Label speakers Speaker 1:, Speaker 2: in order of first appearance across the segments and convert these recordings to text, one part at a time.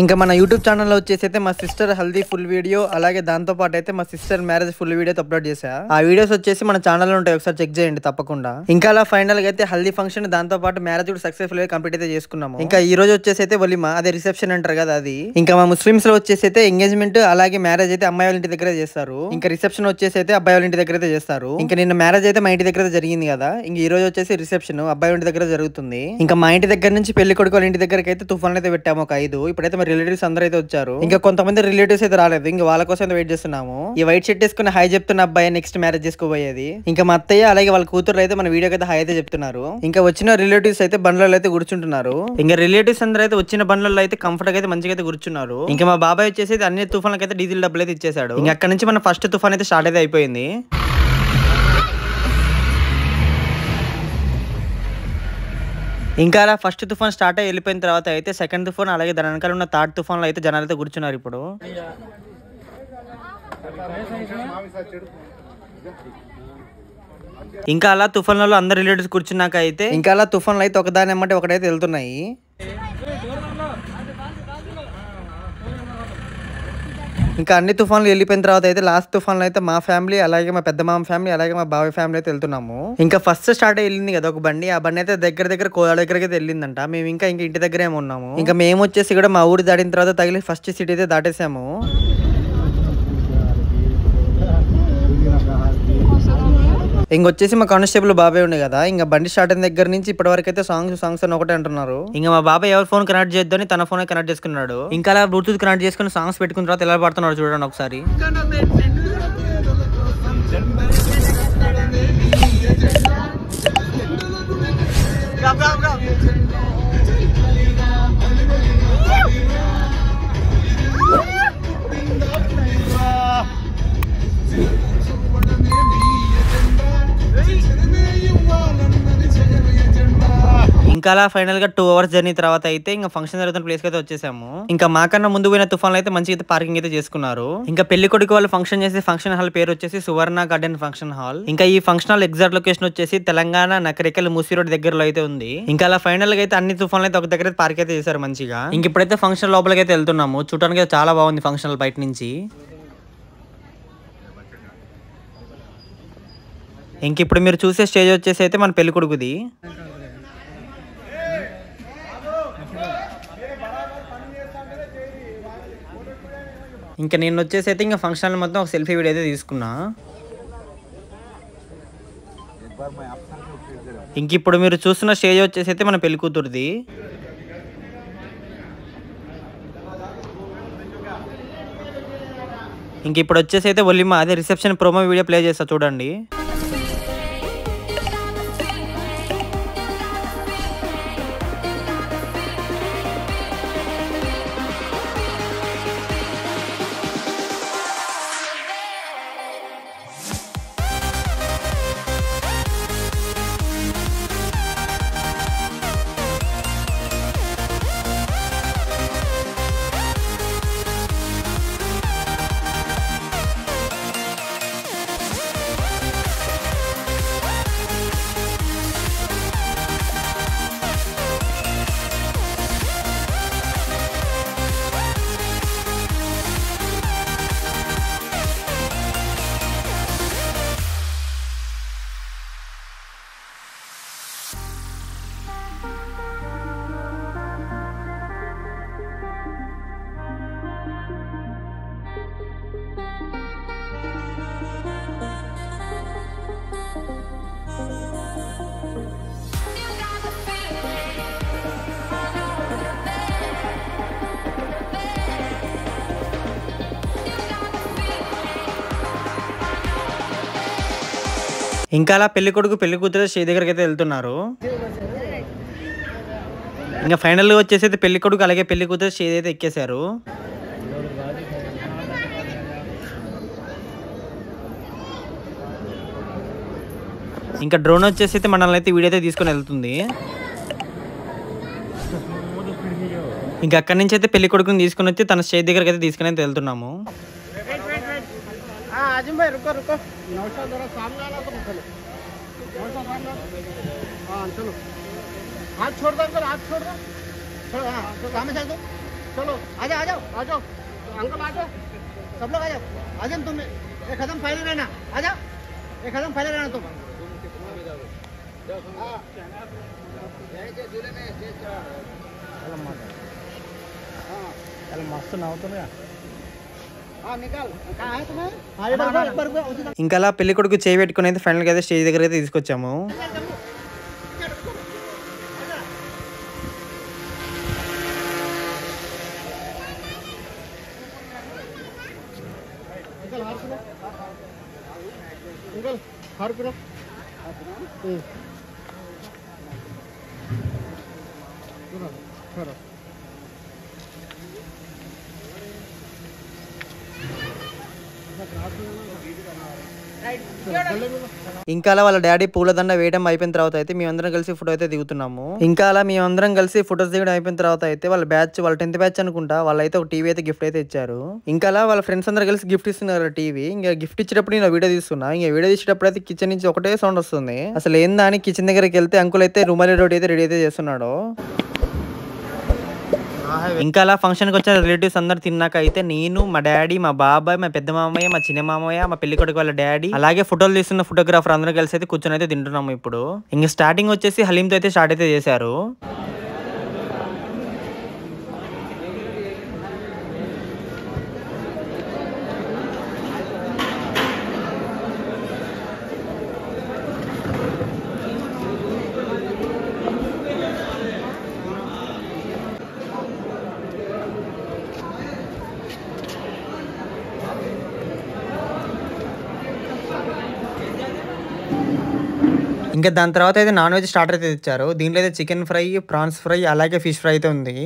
Speaker 1: ఇంకా మన యూట్యూబ్ ఛానల్లో వచ్చేసి అయితే మా సిస్టర్ హల్దీ ఫుల్ వీడియో అలాగే దాంతో పాటు అయితే మా sister marriage full video upload చేశా. ఆ వీడియోస్ వచ్చేసి మన ఛానల్లో ఉంటాయి, ఒకసారి చెక్ చేయండి తప్పకుండా. ఇంకా అలా ఫైనల్ గా అయితే హల్దీ ఫంక్షన్ దాంతో పాటు మ్యారేజ్ కూడా సక్సెస్ఫుల్ గా కంప్లీట్ అయితే చేసుకున్నాము. ఇంకా ఈ రోజు వచ్చేసి అయితే వలిమా, అదే రిసెప్షన్ అంటారు కదా అది. ఇంకా మా ముస్లిమ్స్ లో వచ్చేసి అయితే ఎంగేజ్మెంట్ అలాగే మ్యారేజ్ అయితే అమ్మాయి వాళ్ళ ఇంటి దగ్గర చేస్తారు. ఇంకా రిసెప్షన్ వచ్చేసి అయితే అబ్బాయి వాళ్ళ ఇంటి దగ్గర అయితే చేస్తారు. ఇంకా నిన్న మ్యారేజ్ అయితే మా ఇంటి దగ్గర జరిగింది కదా, ఇంక ఈ రోజు వచ్చేసి రిసెప్షన్ అబ్బాయి ఇంటి దగ్గర జరుగుతుంది. ఇంకా మా ఇంటి దగ్గర నుంచి పెళ్లి కొడుకు వాళ్ళ ఇంటి దగ్గరకి అయితే తుఫాన్ అయితే పెట్టాము ఒక 5. ఇప్పుడైతే మా రిలేటివ్స్ అందరూ అయితే వచ్చారు. ఇంకా కొంతమంది రిలేటివ్స్ అయితే రాలేదు, ఇంకా వాళ్ళ కోసం అయితే వెయిట్ చేస్తున్నాము. ఈ వైట్ షర్ట్ వేసుకుని హాయ్ చెప్తున్న అబ్బాయి నెక్స్ట్ మ్యారేజ్ చేసుకోబోయేది. ఇంకా మా అత్తయ్య అలాగే వాళ్ళ కూతురు అయితే మన వీడియోకి అయితే హాయ్ అయితే చెప్తున్నారు. ఇంకా వచ్చిన రిలేటివ్స్ అయితే బండ్లలో అయితే కూర్చుంటున్నారు. ఇంకా రిలేటివ్స్ అందరూ అయితే వచ్చిన బండ్లలో అయితే కంఫర్ట్ గా అయితే మంచిగా అయితే కూర్చున్నారు. ఇంకా మా బాబాయ్ వచ్చేసి అన్ని తుఫాన్లకి అయితే డీజిల్ డబ్బులు అయితే ఇచ్చేసాడు. ఇంకా అక్కడ నుంచి మన ఫస్ట్ తుఫాన్ అయితే స్టార్ట్ అయితే అయిపోయింది. ఇంకా అలా ఫస్ట్ తుఫాన్ స్టార్ట్ అయ్యి వెళ్ళిపోయిన తర్వాత అయితే సెకండ్ తుఫాన్ అలాగే దాని వెనకాల ఉన్న థర్డ్ తుఫాన్ లో అయితే జనాలు అయితే కూర్చున్నారు. ఇప్పుడు ఇంకా అలా తుఫాన్లలో అందరు రిలేటివ్స్ కూర్చున్నాక అయితే ఇంకా అలా తుఫాన్లు అయితే ఒకదాని ఏమంటే ఒకటైతే వెళ్తున్నాయి. ఇంకా అన్ని తుఫాన్లు వెళ్ళిపోయిన తర్వాత అయితే లాస్ట్ తుఫాన్లో అయితే మా ఫ్యామిలీ అలాగే మా పెద్ద మామ ఫ్యామిలీ అలాగే మా బాబాయ్ ఫ్యామిలీ అయితే వెళ్తున్నాము. ఇంకా ఫస్ట్ స్టార్ట్ వెళ్ళింది కదా ఒక బండి, ఆ బండి అయితే దగ్గర కోదాడ దగ్గరకి అయితే వెళ్ళిందంట. మేము ఇంకా ఇంటి దగ్గరే ఉన్నాము. ఇంకా మేము వచ్చేసి కూడా మా ఊరు దాటిన తర్వాత తగిలి ఫస్ట్ సిటీ అయితే దాటేసాము. ఇంకొచ్చేసి మా కానిస్టేబుల్ బాబాయ్ ఉండే కదా, ఇంకా బండి స్టార్ట్ అయిన దగ్గర నుంచి ఇప్పటి వరకు అయితే సాంగ్స్ అని ఒకటే అంటున్నారు. ఇంకా మా బాబాయ్ ఎవరి ఫోన్ కనెక్ట్ చేద్దని తన ఫోన్ కనెక్ట్ చేసుకున్నాడు. ఇంకా అలా బ్లూటూత్ కనెక్ట్ చేసుకుని సాంగ్స్ పెట్టుకున్న తర్వాత ఎలా పడుతున్నాడు చూడండి ఒకసారి. ఇంకా అలా ఫైనల్ గా 2 hours జర్నీ తర్వాత అయితే ఇంకా ఫంక్షన్ జరుగుతున్న ప్లేస్ కి అయితే వచ్చేసాము. ఇంకా మాకన్నా ముందు పోయిన తుఫాన్లు అయితే మంచిగా అయితే పార్కింగ్ అయితే చేసుకున్నారు. ఇంకా పెళ్లి కొడుకు వాళ్ళు ఫంక్షన్ చేసే ఫంక్షన్ హాల్ పేరు వచ్చేసి సువర్ణ గార్డెన్ ఫంక్షన్ హాల్. ఇంకా ఈ ఫంక్షన్ హాల్ ఎగ్జాక్ట్ లొకేషన్ వచ్చేసి తెలంగాణ నకరికల్ మూసీ రోడ్ దగ్గరలో అయితే ఉంది. ఇంకా అలా ఫైనల్ గా అయితే అన్ని తుఫాన్లు అయితే ఒక దగ్గర పార్క్ అయితే చేశారు మంచిగా. ఇంక ఇప్పుడైతే ఫంక్షన్ లోపలికి అయితే వెళ్తున్నాము. చూడడానికి చాలా బాగుంది ఫంక్షన్ హాల్ బయట నుంచి. ఇంక ఇప్పుడు మీరు చూసే స్టేజ్ వచ్చేసి అయితే మన పెళ్లి కొడుకుది. ఇంకా నేను వచ్చేసి అయితే ఇంకా ఫంక్షన్ మొత్తం ఒక సెల్ఫీ వీడియో అయితే తీసుకున్నా. ఇంక ఇప్పుడు మీరు చూస్తున్న స్టేజ్ వచ్చేసి అయితే మన పెళ్లి కూతురుది. ఇంక ఇప్పుడు వచ్చేసి అయితే వలిమా, అదే రిసెప్షన్ ప్రోమో వీడియో ప్లే చేస్తా చూడండి. ఇంకా అలా పెళ్లి కొడుకు పెళ్లి కూతురు స్టేజ్ దగ్గరికి అయితే వెళ్తున్నారు. ఇంకా ఫైనల్ గా వచ్చేసి అయితే పెళ్లి కొడుకు అలాగే పెళ్లి కూతురు స్టేజ్ అయితే ఎక్కేశారు. ఇంకా డ్రోన్ వచ్చేసి అయితే మనల్ని అయితే వీడియో అయితే తీసుకొని వెళ్తుంది. ఇంకా అక్కడి నుంచి అయితే పెళ్లి కొడుకుని తీసుకుని వచ్చి తన స్టేజ్ దగ్గరికి అయితే తీసుకుని అయితే వెళ్తున్నాము.
Speaker 2: आजिम भाई रुको रुको नौशा जरा सामने आना तो चलो नौशा सामने हाँ चलो हाथ छोड़ दो अंकल हाथ छोड़ दो हाँ तो सामने चल दो चलो आ जाओ अंकल आ जाओ, सब लोग आ जाओ। आजम तुम एक कदम पहले रहना, आ जाओ एक कदम पहले रहना तुम। मस्त नव्వుతున్నా निकाल कहाँ है तुम्हें?
Speaker 1: ఇంకా అలా పెళ్లి కొడుకు చేయి పెట్టుకుని అయితే ఫైనల్ గా అయితే స్టేజ్ దగ్గర అయితే తీసుకొచ్చాము.
Speaker 2: अंकल हार पिलो।
Speaker 1: ఇంకా అలా వాళ్ళ డాడీ పూలదండ వేయడం అయిపోయిన తర్వాత అయితే మేమందరం కలిసి ఫోటో అయితే దిగుతున్నాము. ఇంకా అలా మేమందరం కలిసి ఫోటోస్ దిగడం అయిపోయిన తర్వాత అయితే వాళ్ళ 10th బ్యాచ్ అనుకుంటా వాళ్ళైతే ఒక టీవీ అయితే గిఫ్ట్ అయితే ఇచ్చారు. ఇంకా అలా వాళ్ళ ఫ్రెండ్స్ అందరూ కలిసి గిఫ్ట్ ఇస్తున్నారు టీవీ. ఇంకా గిఫ్ట్ ఇచ్చేటప్పుడు నేను వీడియో తీస్తున్నా. ఇంకా వీడియో తీసేటప్పుడు అయితే కిచెన్ నుంచి ఒకటే సౌండ్ వస్తుంది. అసలు ఏందా అని కిచెన్ దగ్గరికి వెళ్తే అంకుల్ అయితే రుమాలి రోటీ అయితే రెడీ అయితే చేస్తున్నాడు. ఇంకా అలా ఫంక్షన్కి వచ్చిన రిలేటివ్స్ అందరు తిన్నాక అయితే నేను, మా డాడీ, మా బాబాయ్, మా పెద్ద మామయ్య, మా చిన్న మామయ్య, మా పెళ్లి కొడుకు వాళ్ళ డాడీ, అలాగే ఫోటోలు తీస్తున్న ఫోటోగ్రాఫర్ అందరూ కలిసి అయితే కూర్చొని అయితే తింటున్నాము. ఇప్పుడు ఇంకా స్టార్టింగ్ వచ్చేసి హలీంతో అయితే స్టార్ట్ అయితే చేశారు. ఇంకా దాని తర్వాత అయితే నాన్ వెజ్ స్టార్టర్ అయితే ఇచ్చారు. దీంట్లో అయితే చికెన్ ఫ్రై, ప్రాన్స్ ఫ్రై, అలాగే ఫిష్ ఫ్రై అయితే ఉంది.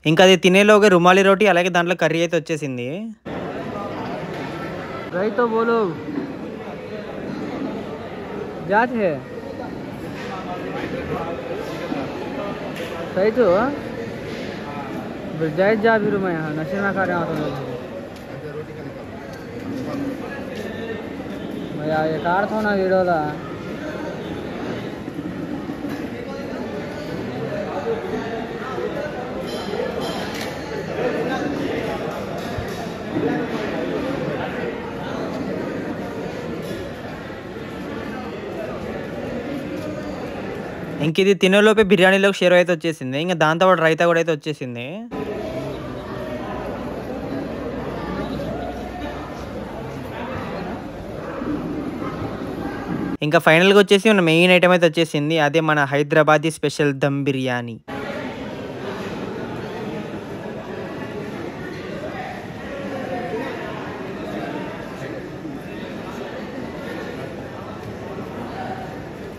Speaker 1: ఇంకా అది తినేలోగా రుమాలి రోటీ అలాగే దాంట్లో కర్రీ అయితే వచ్చేసింది.
Speaker 3: రైతో బోలో जात है सही तो जायज जा भी मैं यहाँ नशे ना खा रहा हूँ भैया ये कार थो ना वीडियो ला
Speaker 1: ఇంక ఇది తినేలోపే బిర్యానీలోకి షేర్ అయితే వచ్చేసింది. ఇంకా దాంతో పాటు రైతా కూడా అయితే వచ్చేసింది. ఇంకా ఫైనల్గా వచ్చేసి మన మెయిన్ ఐటమ్ అయితే వచ్చేసింది. అదే మన హైదరాబాదీ స్పెషల్ దమ్ బిర్యానీ.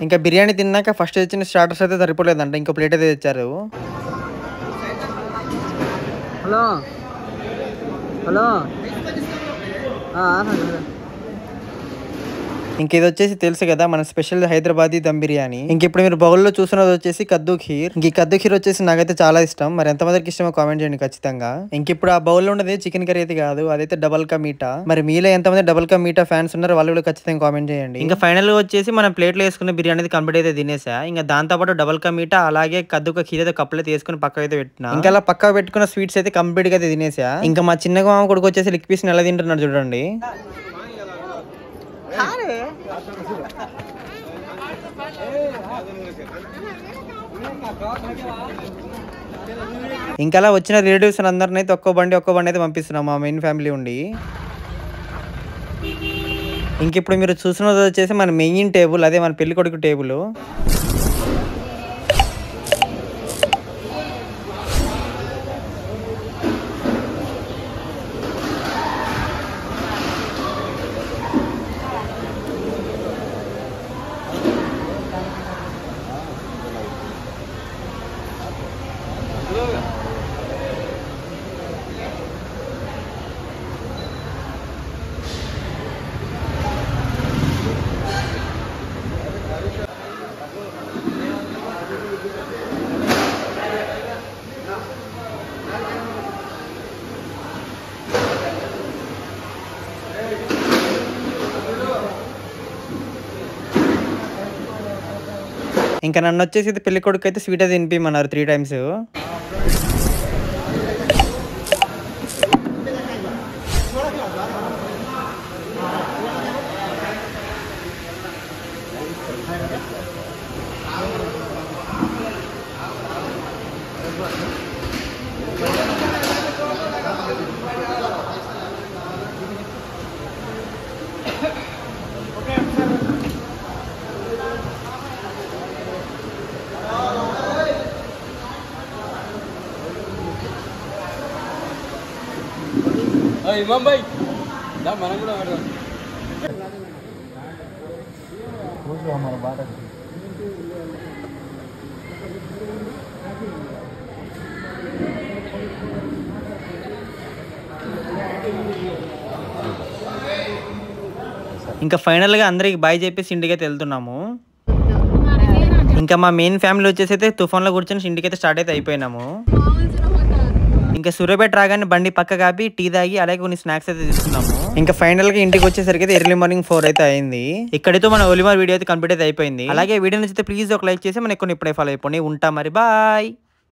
Speaker 1: ఇంకా బిర్యానీ తిన్నాక ఫస్ట్ తెచ్చిన స్టార్టర్స్ అయితే సరిపోలేదంట. ఇంకో ప్లేట్ అయితే తెచ్చారు.
Speaker 3: హలో హలో
Speaker 1: ఇంక ఇది వచ్చేసి తెలుసు కదా మన స్పెషల్ హైదరాబాదీ దమ్ బిర్యానీ. ఇంక ఇప్పుడు మీరు బౌల్లో చూస్తున్నది వచ్చేసి కద్దు ఖీర్. ఇంక ఈ కద్దు ఖీర్ వచ్చేసి నాకైతే చాలా ఇష్టం. మరి ఎంతమందికి ఇష్టమో కామెంట్ చేయండి ఖచ్చితంగా. ఇంక ఇప్పుడు ఆ బౌల్లో ఉన్నది చికెన్ కర్రీ అయితే కాదు, అదైతే డబల్ కా మీఠా. మరి మీలో ఎంతమంది డబల్ కా మీఠా ఫ్యాన్స్ ఉన్నారు వాళ్ళు కూడా ఖచ్చితంగా కామెంట్ చేయండి. ఇంకా ఫైనల్ గా వచ్చేసి మనం ప్లేట్లో వేసుకున్న బిర్యానీ అయితే కంప్లీట్ అయితే తినేసా. ఇంకా దాంతో పాటు డబల్ కా మీఠా అలాగే కద్దు కా ఖీర్ అయితే కప్పులు అయితే వేసుకుని పక్క అయితే పెట్టినా. ఇంకా అలా పక్క పెట్టుకున్న స్వీట్స్ అయితే కంప్లీట్ గా అయితే తినేసా. ఇంకా మా చిన్న మామ కొడుకు వచ్చేసి లెగ్ పీస్ ఎలా తింటున్నాడు చూడండి. ఇంకా అలా వచ్చిన రిలేటివ్స్ అందరిని అయితే ఒక్కో బండి అయితే పంపిస్తున్నాం మా మెయిన్ ఫ్యామిలీ ఉండి. ఇంక ఇప్పుడు మీరు చూసినది వచ్చేసి మన మెయిన్ టేబుల్, అదే మన పెళ్లి కొడుకు టేబుల్. ఇంకా నన్ను వచ్చేసి అయితే పెళ్లి కొడుకు అయితే స్వీట్ అయితే తినిపిమన్నారు 3 times.
Speaker 3: इमाम भाई दा मन కూడా हमारा बात है
Speaker 1: ఇంకా ఫైనల్ గా అందరికి బాయ్ చెప్పేసి ఇంటికైతే వెళ్తున్నాము. ఇంకా మా మెయిన్ ఫ్యామిలీ వచ్చేసి అయితే తుఫాన్ లో కూర్చొని ఇంటికైతే స్టార్ట్ అయితే అయిపోయినాము. ఇంకా సూర్యాపేట రాగానే బండి పక్క కాపి టీ తాగి అలాగే కొన్ని స్నాక్స్ అయితే తీసుకున్నాము. ఇంకా ఫైనల్ గా ఇంటికి వచ్చేసరికి అయితే ఎర్లీ మార్నింగ్ 4 అయితే అయింది. ఇక్కడితో మన ఒలిమార్ వీడియో అయితే కంప్లీట్ అయితే అయిపోయింది. అలాగే వీడియో నచ్చితే ప్లీజ్ ఒక లైక్ చేసి మన కొన్ని ఇప్పుడే ఫాలో అయిపోండి. ఉంటా మరి బాయ్.